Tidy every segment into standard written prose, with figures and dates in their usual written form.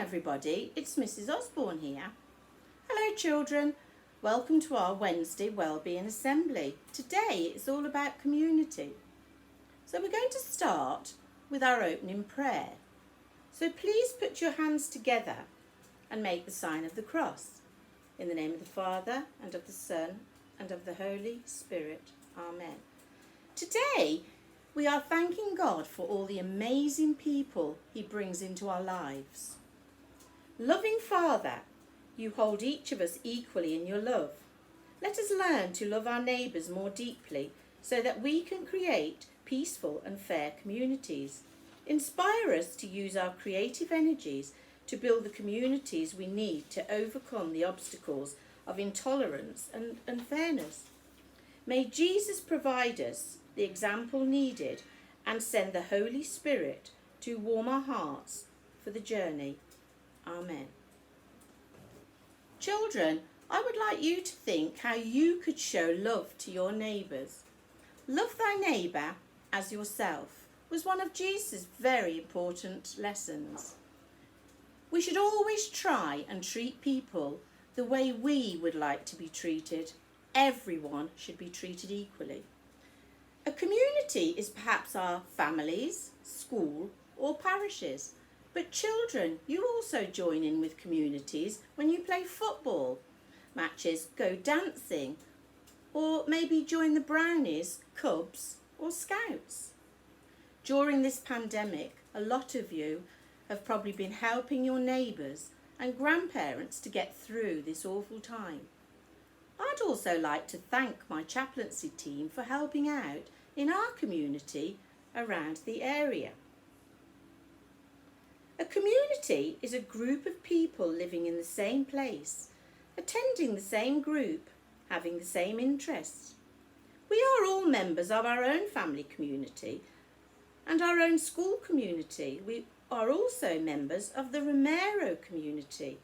everybody, it's Mrs Osborne here. Hello children, welcome to our Wednesday Wellbeing Assembly. Today it's all about community. So we're going to start with our opening prayer. So please put your hands together and make the sign of the cross. In the name of the Father, and of the Son, and of the Holy Spirit. Amen. Today we are thanking God for all the amazing people He brings into our lives. Loving Father, you hold each of us equally in your love. Let us learn to love our neighbours more deeply so that we can create peaceful and fair communities. Inspire us to use our creative energies to build the communities we need to overcome the obstacles of intolerance and unfairness. May Jesus provide us the example needed and send the Holy Spirit to warm our hearts for the journey. Amen. Children, I would like you to think how you could show love to your neighbours. Love thy neighbour as yourself was one of Jesus' very important lessons. We should always try and treat people the way we would like to be treated. Everyone should be treated equally. A community is perhaps our families, school or parishes. But children, you also join in with communities when you play football matches, go dancing, or maybe join the Brownies, Cubs or Scouts. During this pandemic, a lot of you have probably been helping your neighbours and grandparents to get through this awful time. I'd also like to thank my chaplaincy team for helping out in our community around the area. A community is a group of people living in the same place, attending the same group, having the same interests. We are all members of our own family community and our own school community. We are also members of the Romero community.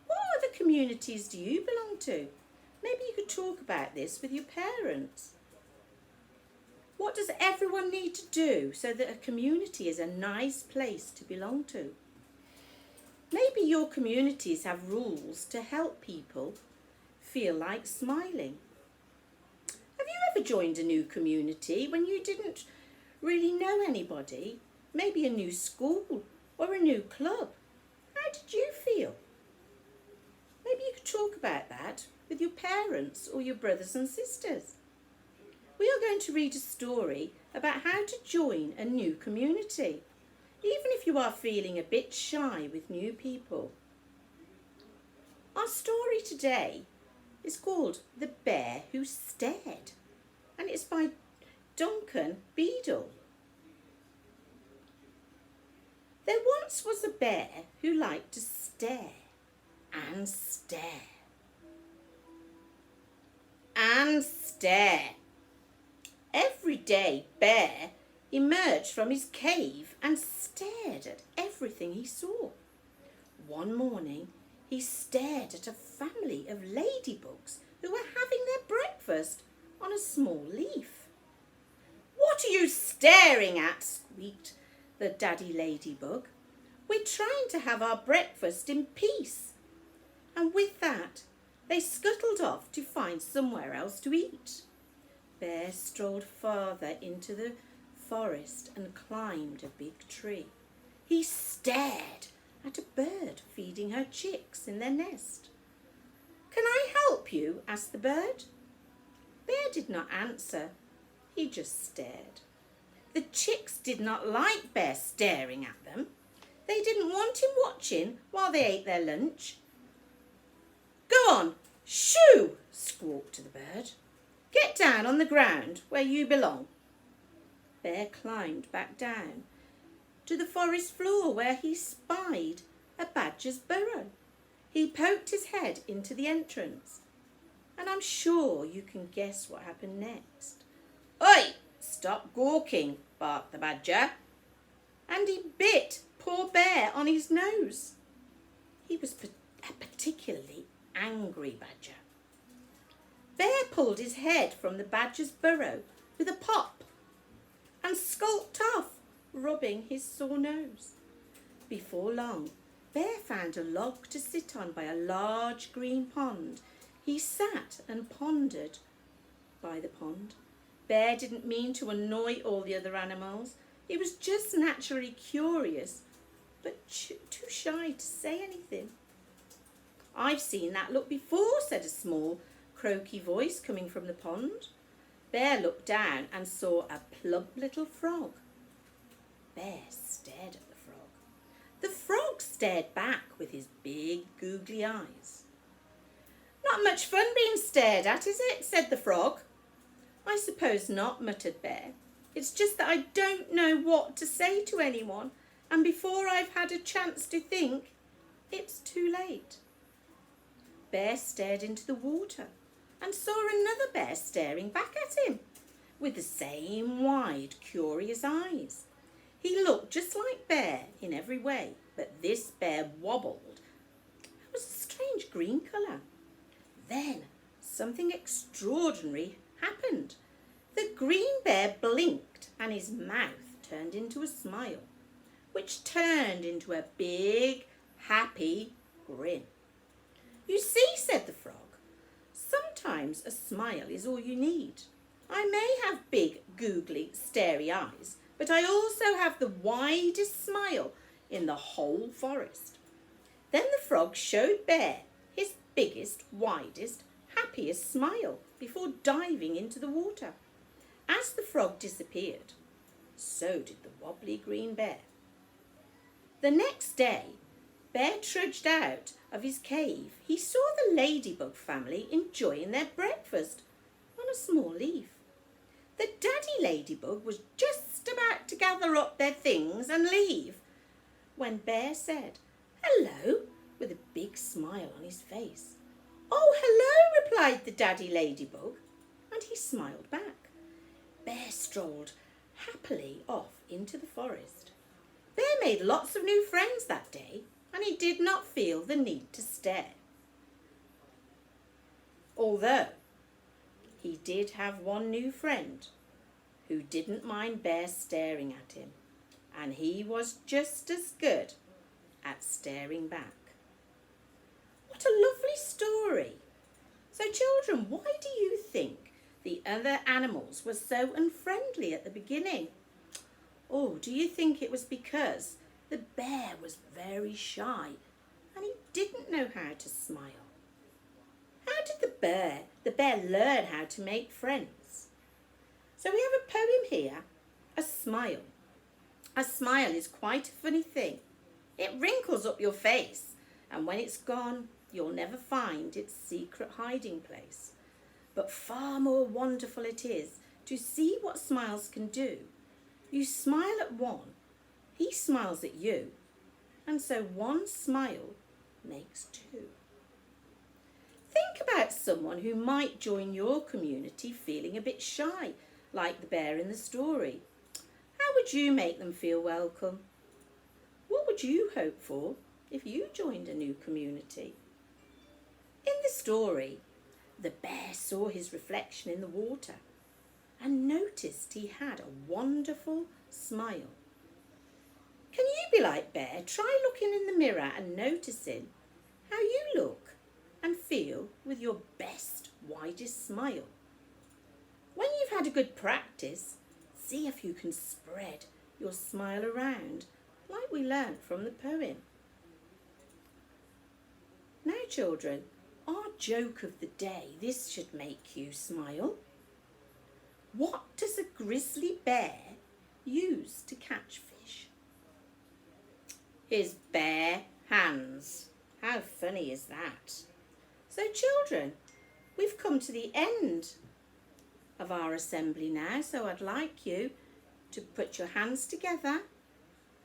What other communities do you belong to? Maybe you could talk about this with your parents. What does everyone need to do so that a community is a nice place to belong to? Maybe your communities have rules to help people feel like smiling. Have you ever joined a new community when you didn't really know anybody? Maybe a new school or a new club. How did you feel? Maybe you could talk about that with your parents or your brothers and sisters. We are going to read a story about how to join a new community, even if you are feeling a bit shy with new people. Our story today is called The Bear Who Stared, and it's by Duncan Beadle. There once was a bear who liked to stare and stare and stare. Every day, Bear emerged from his cave and stared at everything he saw. One morning, he stared at a family of ladybugs who were having their breakfast on a small leaf. "What are you staring at?" squeaked the daddy ladybug. "We're trying to have our breakfast in peace." And with that, they scuttled off to find somewhere else to eat. Bear strolled farther into the forest and climbed a big tree. He stared at a bird feeding her chicks in their nest. "Can I help you?" asked the bird. Bear did not answer. He just stared. The chicks did not like Bear staring at them. They didn't want him watching while they ate their lunch. "Go on, shoo!" squawked the bird. "Get down on the ground where you belong." Bear climbed back down to the forest floor where he spied a badger's burrow. He poked his head into the entrance, and I'm sure you can guess what happened next. "Oi, stop gawking," barked the badger, and he bit poor Bear on his nose. He was a particularly angry badger. Bear pulled his head from the badger's burrow with a pop and skulked off, rubbing his sore nose. Before long, Bear found a log to sit on by a large green pond. He sat and pondered by the pond. Bear didn't mean to annoy all the other animals. He was just naturally curious, but too shy to say anything. "I've seen that look before," said a small, croaky voice coming from the pond. Bear looked down and saw a plump little frog. Bear stared at the frog. The frog stared back with his big, googly eyes. "Not much fun being stared at, is it?" said the frog. "I suppose not," muttered Bear. "It's just that I don't know what to say to anyone, and before I've had a chance to think, it's too late." Bear stared into the water and saw another bear staring back at him with the same wide, curious eyes. He looked just like Bear in every way, but this bear wobbled. It was a strange green colour. Then something extraordinary happened. The green bear blinked and his mouth turned into a smile, which turned into a big, happy grin. "You see," said the frog, "sometimes a smile is all you need. I may have big, googly, starey eyes, but I also have the widest smile in the whole forest." Then the frog showed Bear his biggest, widest, happiest smile before diving into the water. As the frog disappeared, so did the wobbly green bear. The next day, Bear trudged out of his cave. He saw the ladybug family enjoying their breakfast on a small leaf. The daddy ladybug was just about to gather up their things and leave when Bear said, "Hello," with a big smile on his face. "Oh, hello," replied the daddy ladybug, and he smiled back. Bear strolled happily off into the forest. Bear made lots of new friends that day, and he did not feel the need to stare. Although he did have one new friend who didn't mind Bear staring at him, and he was just as good at staring back. What a lovely story! So children, why do you think the other animals were so unfriendly at the beginning? Or do you think it was because the bear was very shy and he didn't know how to smile? How did the bear learn how to make friends? So we have a poem here, A Smile. A smile is quite a funny thing. It wrinkles up your face, and when it's gone, you'll never find its secret hiding place. But far more wonderful it is to see what smiles can do. You smile at one, he smiles at you, and so one smile makes two. Think about someone who might join your community feeling a bit shy, like the bear in the story. How would you make them feel welcome? What would you hope for if you joined a new community? In the story, the bear saw his reflection in the water and noticed he had a wonderful smile. Can you be like Bear? Try looking in the mirror and noticing how you look and feel with your best, widest smile. When you've had a good practice, see if you can spread your smile around like we learned from the poem. Now children, our joke of the day, this should make you smile. What does a grizzly bear use to catch fish? His bare hands. How funny is that? So children, we've come to the end of our assembly now, so I'd like you to put your hands together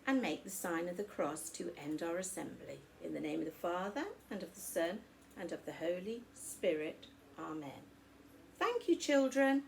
and make the sign of the cross to end our assembly. In the name of the Father, and of the Son, and of the Holy Spirit. Amen. Thank you, children.